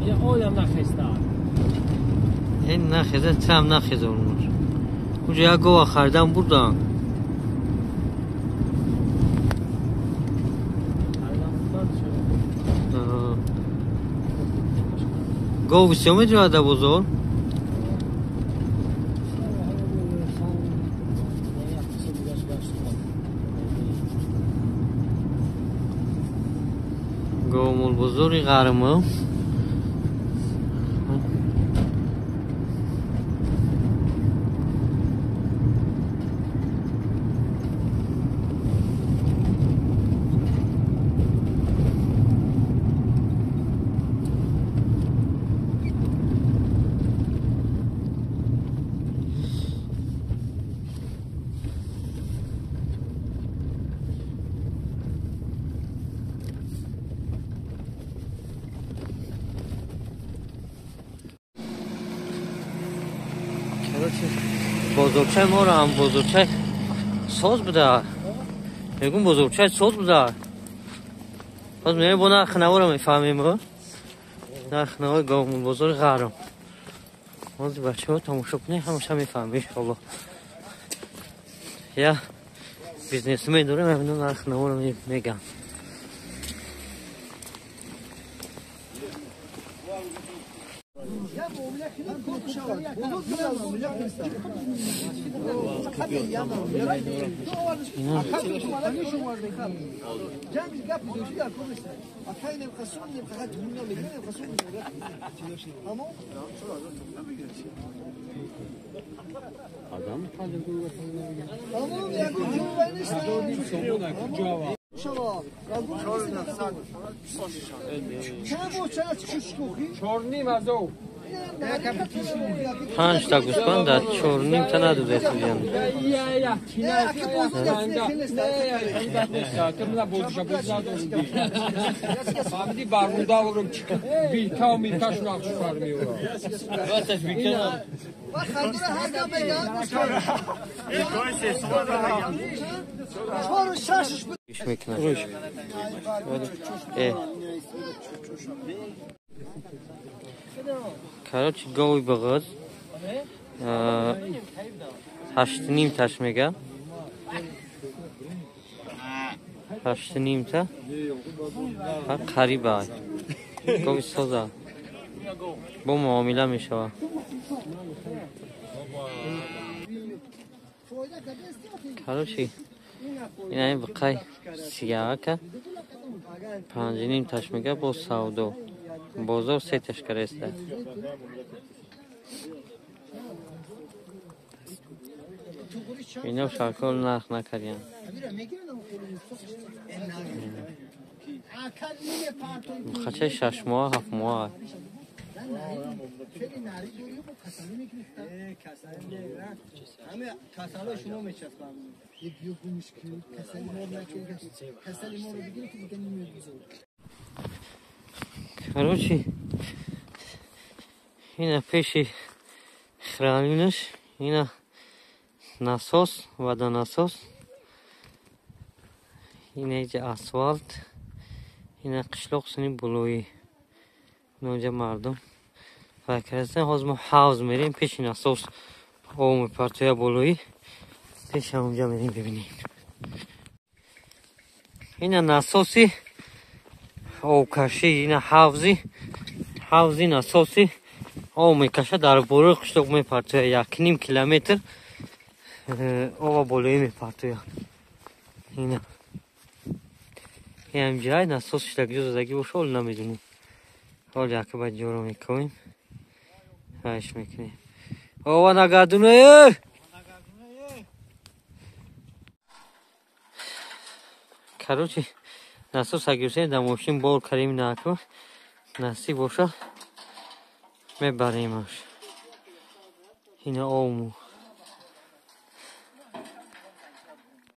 Ya oyam naxestar. این نخیزه تم نخیزه اونمش اونجا یک گوه خریدم بردم گوه بسیار جاده بزرگ گوه مول بزرگی غرمه بزرگچه ما رو هم بزرگچه ساز بده میگون بزرگچه ساز بده باز میگه با نرخ نوار رو میفهمیم نرخ نوار گامون بزرگ غرم باز بچه ها تماشا کنه همشه میفهمیم انشالله یا بیزنس می داره میبینم نرخ نوار رو میگم پنج تا گوسفند در 4.5 تا ندوده سویان iş mekanı. Короче, голый багаз. 8.5 taş mega. 8.5 ta. قریبه. گوی سازه. با معامله میشه. короче این این بقای سیاه که 5.5 taş mega با سودو. بازار 3 taş کرسته. اینا شکل نرخ نکردیم. خچه 6 ماه 7 ماه. короче اینا پیشی خرالینش اینا насос водонасос اینا اینجا асфальт اینا قشلاق سنی بلوی اونجا مردم فکر هستن حاز ما حوض میریم پیش ناسوس آب میپرتوی بلوی پیش اونجا میریم ببینیم اینا ناسوسی آب کشی اینا حوضی ناسوسی آب میکشه در بلوی قشلاق میپرتوی 1.5 کیلومتر آب بلوی میپرتوی اینا این جای ناسوس شلگی زدگی باشه ولی نمیدونیم حال یکی باید جورو میکنیم هایش میکنیم آوا نگردونه короче насос اگر سین در ماشین بار کریم نکن نصیب باشه میبریمش این آمو